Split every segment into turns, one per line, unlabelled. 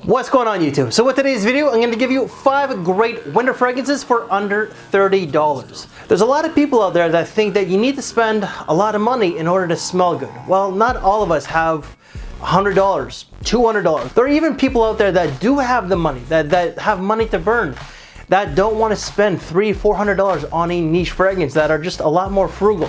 What's going on YouTube? So with today's video, I'm going to give you 5 great winter fragrances for under $30. There's a lot of people out there that think that you need to spend a lot of money in order to smell good. Well, not all of us have $100, $200. There are even people out there that do have the money, that have money to burn, that don't want to spend $300, $400 on a niche fragrance, that are just a lot more frugal.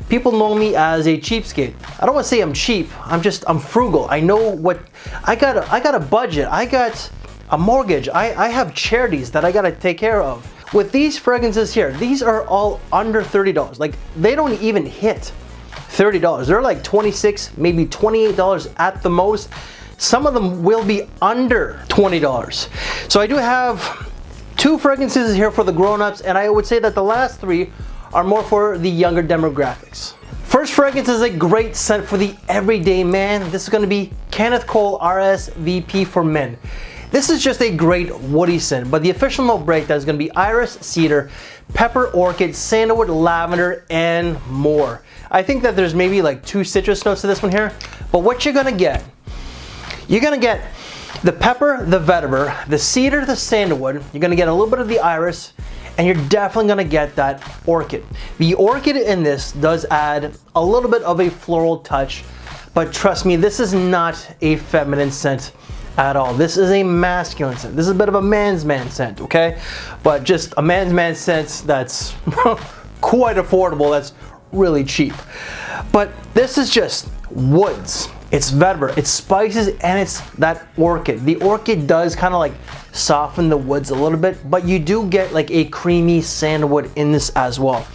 People know me as a cheapskate. I don't want to say I'm cheap. I'm frugal. I know what I got a budget. I got a mortgage. I have charities that I got to take care of. With these fragrances here, these are all under $30. Like, they don't even hit $30. They're like $26, maybe $28 at the most. Some of them will be under $20. So I do have 2 fragrances here for the grown-ups, and I would say that the last 3 are more for the younger demographics. First fragrance is a great scent for the everyday man. This is going to be Kenneth RSVP for men. This is just a great woody scent, but the official note breakdown is going to be iris, cedar, pepper, orchid, sandalwood, lavender, and more. I think that there's maybe like 2 citrus notes to this one here, but what you're going to get the pepper, the vetiver, the cedar, the sandalwood. You're going to get a little bit of the iris, and you're definitely going to get that orchid. The orchid in this does add a little bit of a floral touch, but trust me, this is not a feminine scent at all. This is a masculine scent. This is a bit of a man's man scent, okay? But just a man's man scent that's quite affordable, that's really cheap. But this is just woods. It's vetiver, it's spices, and it's that orchid. The orchid does kind of like soften the woods a little bit, but you do get like a creamy sandalwood in this as well.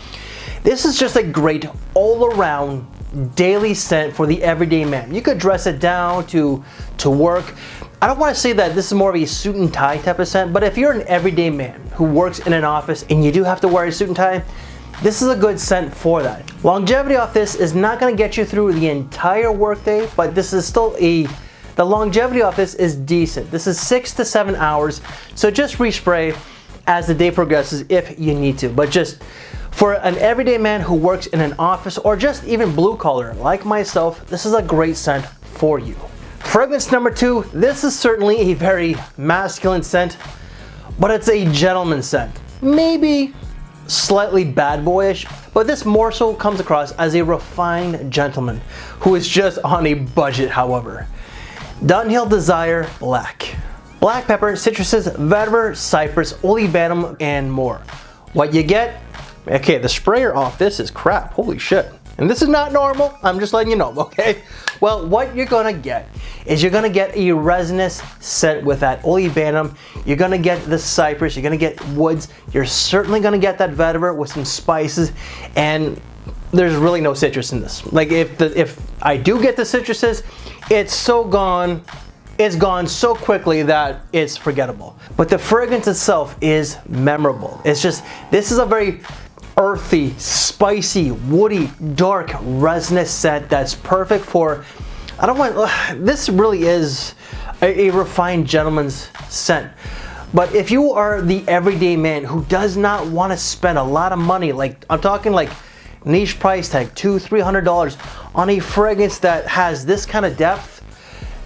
This is just a great all-around daily scent for the everyday man. You could dress it down to work. I don't want to say that this is more of a suit and tie type of scent, but if you're an everyday man who works in an office and you do have to wear a suit and tie, this is a good scent for that. Longevity off this is not going to get you through the entire workday, but this is still the longevity off this is decent. This is 6 to 7 hours, so just respray as the day progresses if you need to. But just for an everyday man who works in an office or just even blue collar like myself, this is a great scent for you. Fragrance number 2, this is certainly a very masculine scent, but it's a gentleman scent. Maybe slightly bad boyish, but this more so comes across as a refined gentleman who is just on a budget, however. DUNHILL Desire Black. Black pepper, citruses, vetiver, cypress, olibanum, and more. What you get? Okay, the sprayer off this is crap. Holy shit. And this is not normal. I'm just letting you know, okay? Well, what you're gonna get is you're gonna get a resinous scent with that olibanum. You're gonna get the cypress. You're gonna get woods. You're certainly gonna get that vetiver with some spices, and there's really no citrus in this. Like, if I do get the citruses, it's so gone. It's gone so quickly that it's forgettable. But the fragrance itself is memorable. It's just, this is a very earthy, spicy, woody, dark, resinous scent that's perfect for, this really is a refined gentleman's scent. But if you are the everyday man who does not want to spend a lot of money, like I'm talking like niche price tag, $200, $300 on a fragrance that has this kind of depth,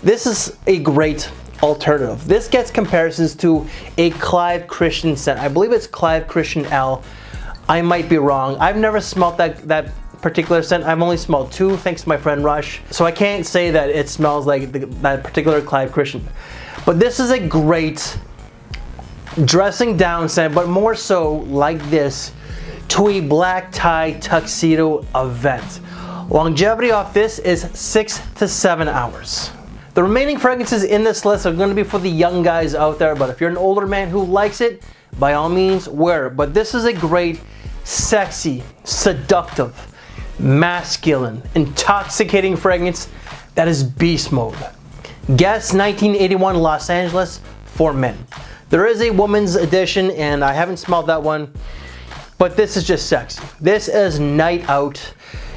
this is a great alternative. This gets comparisons to a Clive Christian scent. I believe it's Clive Christian L. I might be wrong. I've never smelled that particular scent. I've only smelled 2 thanks to my friend Rush. So I can't say that it smells like that particular Clive Christian. But this is a great dressing down scent, but more so like this to a black tie tuxedo event. Longevity off this is 6 to 7 hours. The remaining fragrances in this list are going to be for the young guys out there, but if you're an older man who likes it, by all means wear it. But this is a great, sexy, seductive, masculine, intoxicating fragrance that is beast mode. Guess 1981 Los Angeles for men. There is a woman's edition, and I haven't smelled that one, but this is just sexy. This is night out.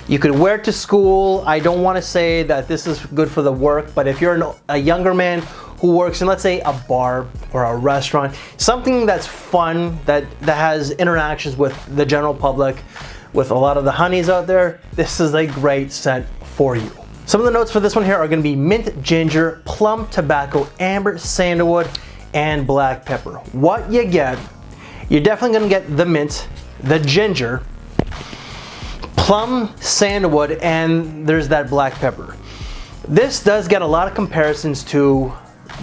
You could wear it to school. I don't want to say that this is good for the work, but if you're a younger man who works in, let's say, a bar or a restaurant, something that's fun, that has interactions with the general public, with a lot of the honeys out there, this is a great scent for you. Some of the notes for this one here are going to be mint, ginger, plum, tobacco, amber, sandalwood, and black pepper. What you get, you're definitely going to get the mint, the ginger, plum, sandalwood, and there's that black pepper. This does get a lot of comparisons to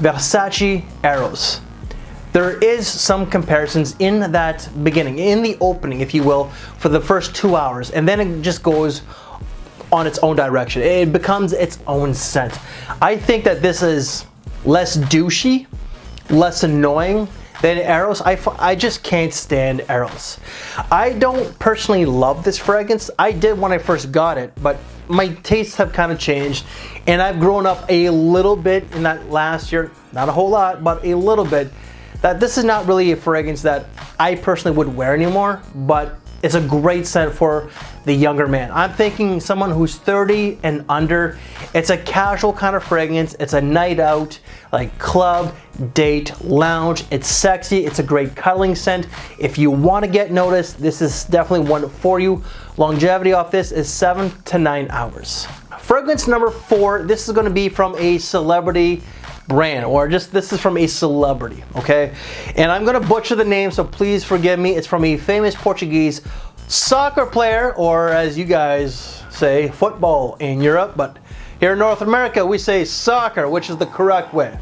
Versace Eros. There is some comparisons in that beginning, in the opening, if you will, for the first 2 hours, and then it just goes on its own direction. It becomes its own scent. I think that this is less douchey, less annoying than Eros. I just can't stand Eros. I don't personally love this fragrance. I did when I first got it, but my tastes have kind of changed, and I've grown up a little bit in that last year, not a whole lot, but a little bit, that this is not really a fragrance that I personally would wear anymore, but it's a great scent for the younger man. I'm thinking someone who's 30 and under. It's a casual kind of fragrance. It's a night out, like club, date, lounge. It's sexy. It's a great cuddling scent. If you want to get noticed, this is definitely one for you. Longevity off this is 7 to 9 hours. Fragrance number 4, this is going to be from a celebrity brand, or just this is from a celebrity, okay? And I'm gonna butcher the name, so please forgive me. It's from a famous Portuguese soccer player, or as you guys say, football in Europe, but here in North America we say soccer, which is the correct way.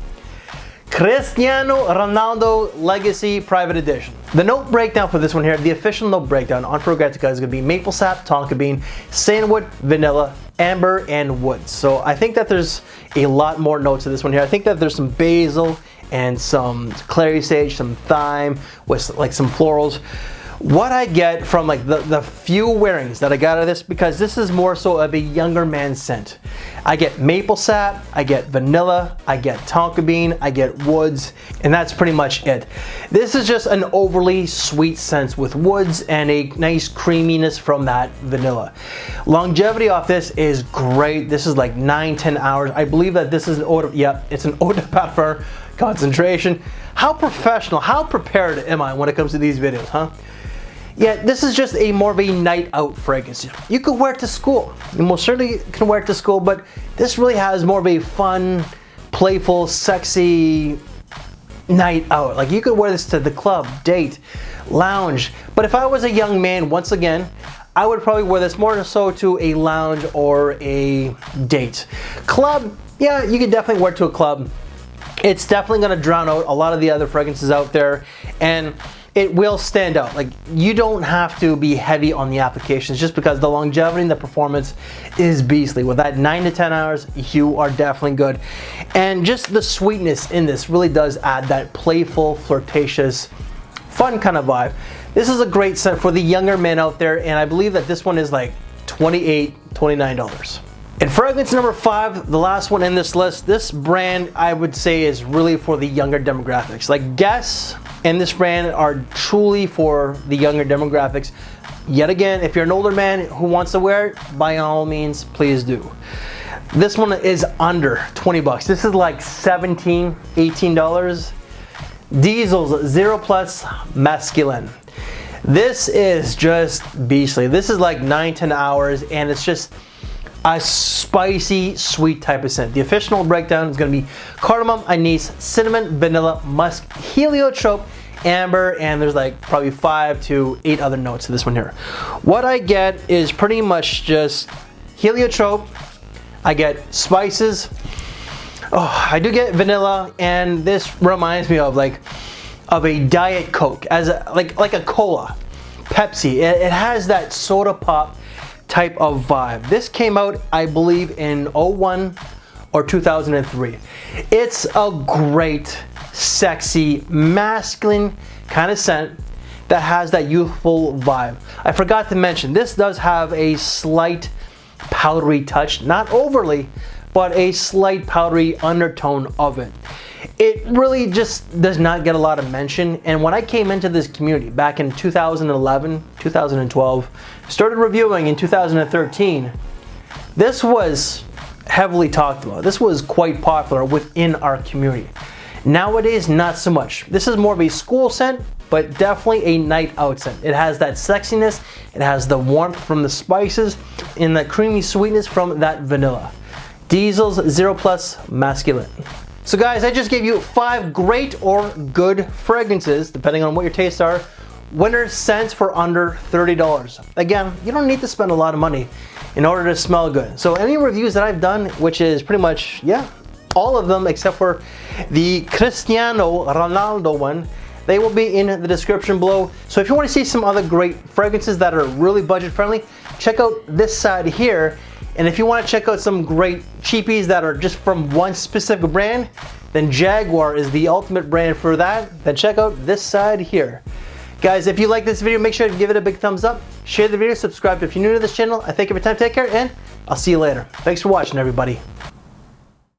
Cristiano Ronaldo Legacy Private Edition. The note breakdown for this one here, the official note breakdown on Fragatica is going to be maple sap, tonka bean, sandalwood, vanilla, amber, and wood. So I think that there's a lot more notes to this one here. I think that there's some basil and some clary sage, some thyme with like some florals. What I get from like the few wearings that I got out of this, because this is more so of a younger man's scent. I get maple sap, I get vanilla, I get tonka bean, I get woods, and that's pretty much it. This is just an overly sweet scent with woods and a nice creaminess from that vanilla. Longevity off this is great. This is like 9-10 hours. I believe that this is an eau de, yep, it's an eau de parfum concentration. How professional, how prepared am I when it comes to these videos, huh? Yeah, this is just a more of a night out fragrance. You could wear it to school. You most certainly can wear it to school, but this really has more of a fun, playful, sexy night out. Like you could wear this to the club, date, lounge. But if I was a young man, once again, I would probably wear this more so to a lounge or a date. Club, yeah, you could definitely wear it to a club. It's definitely gonna drown out a lot of the other fragrances out there, and it will stand out. Like you don't have to be heavy on the applications just because the longevity and the performance is beastly. With that 9 to 10 hours, you are definitely good. And just the sweetness in this really does add that playful, flirtatious, fun kind of vibe. This is a great scent for the younger men out there, and I believe that this one is like $28, $29. And fragrance number 5, the last one in this list, this brand I would say is really for the younger demographics. Like Guess and this brand are truly for the younger demographics. Yet again, if you're an older man who wants to wear it, by all means, please do. This one is under 20 bucks. This is like $17, $18. Diesel's 0 Plus Masculine. This is just beastly. This is like 9-10 hours, and it's just a spicy, sweet type of scent. The official breakdown is going to be cardamom, anise, cinnamon, vanilla, musk, heliotrope, amber, and there's like probably 5 to 8 other notes to this one here. What I get is pretty much just heliotrope. I get spices. Oh, I do get vanilla, and this reminds me of like a Diet Coke, as a, like a cola, Pepsi. It has that soda pop type of vibe. This came out, I believe, in 01 or 2003. It's a great, sexy, masculine kind of scent that has that youthful vibe. I forgot to mention, this does have a slight powdery touch, not overly, but a slight powdery undertone of it. It really just does not get a lot of mention, and when I came into this community back in 2011, 2012, started reviewing in 2013, this was heavily talked about. This was quite popular within our community. Nowadays, not so much. This is more of a school scent, but definitely a night out scent. It has that sexiness, it has the warmth from the spices, and the creamy sweetness from that vanilla. Diesel's Zero Plus Masculine. So guys, I just gave you 5 great or good fragrances, depending on what your tastes are. Winter scents for under $30. Again, you don't need to spend a lot of money in order to smell good. So any reviews that I've done, which is pretty much, yeah, all of them except for the Cristiano Ronaldo one, they will be in the description below. So if you want to see some other great fragrances that are really budget friendly, check out this side here. And if you want to check out some great cheapies that are just from one specific brand, then Jaguar is the ultimate brand for that. Then check out this side here. Guys, if you like this video, make sure to give it a big thumbs up, share the video, subscribe if you're new to this channel. I thank you for your time, take care, and I'll see you later. Thanks for watching, everybody.